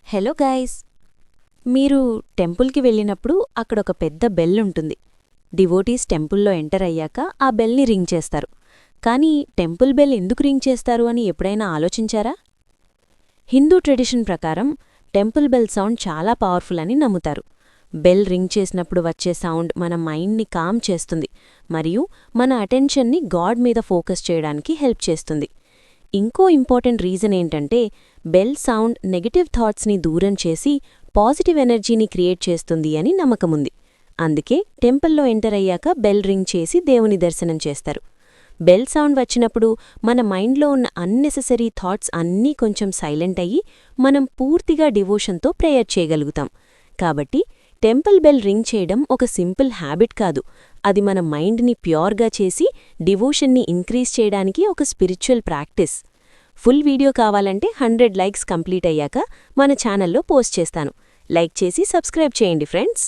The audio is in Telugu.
Hello guys. మీరు టెంపుల్కి వెళ్ళినప్పుడు అక్కడొక పెద్ద బెల్ ఉంటుంది. డివోటీస్ టెంపుల్లో ఎంటర్ అయ్యాక ఆ బెల్ని రింగ్ చేస్తారు. కానీ టెంపుల్ బెల్ ఎందుకు రింగ్ చేస్తారు అని ఎప్పుడైనా ఆలోచించారా? హిందూ ట్రెడిషన్ ప్రకారం టెంపుల్ బెల్ సౌండ్ చాలా పవర్ఫుల్ అని నమ్ముతారు. బెల్ రింగ్ చేసినప్పుడు వచ్చే సౌండ్ మన మైండ్ని కామ్ చేస్తుంది మరియు మన అటెన్షన్ని గాడ్ మీద ఫోకస్ చేయడానికి హెల్ప్ చేస్తుంది. ఇంకో ఇంపార్టెంట్ రీజన్ ఏంటంటే బెల్ సౌండ్ నెగటివ్ థాట్స్ని దూరం చేసి పాజిటివ్ ఎనర్జీని క్రియేట్ చేస్తుంది అని నమ్మకముంది. అందుకే టెంపుల్లో ఎంటర్ అయ్యాక బెల్ రింగ్ చేసి దేవుని దర్శనం చేస్తారు. బెల్ సౌండ్ వచ్చినప్పుడు మన మైండ్లో ఉన్న అన్నెసెసరీ థాట్స్ అన్నీ కొంచెం సైలెంట్ అయ్యి మనం పూర్తిగా డివోషన్తో ప్రేయర్ చేయగలుగుతాం. కాబట్టి టెంపుల్ బెల్ రింగ్ చేయడం ఒక సింపుల్ హ్యాబిట్ కాదు, అది మన మైండ్ని ప్యూర్గా చేసి డివోషన్ని ఇంక్రీజ్ చేయడానికి ఒక స్పిరిచువల్ ప్రాక్టీస్. ఫుల్ వీడియో కావాలంటే 100 లైక్స్ కంప్లీట్ అయ్యాక మన ఛానల్లో పోస్ట్ చేస్తాను. లైక్ చేసి సబ్స్క్రైబ్ చేయండి ఫ్రెండ్స్.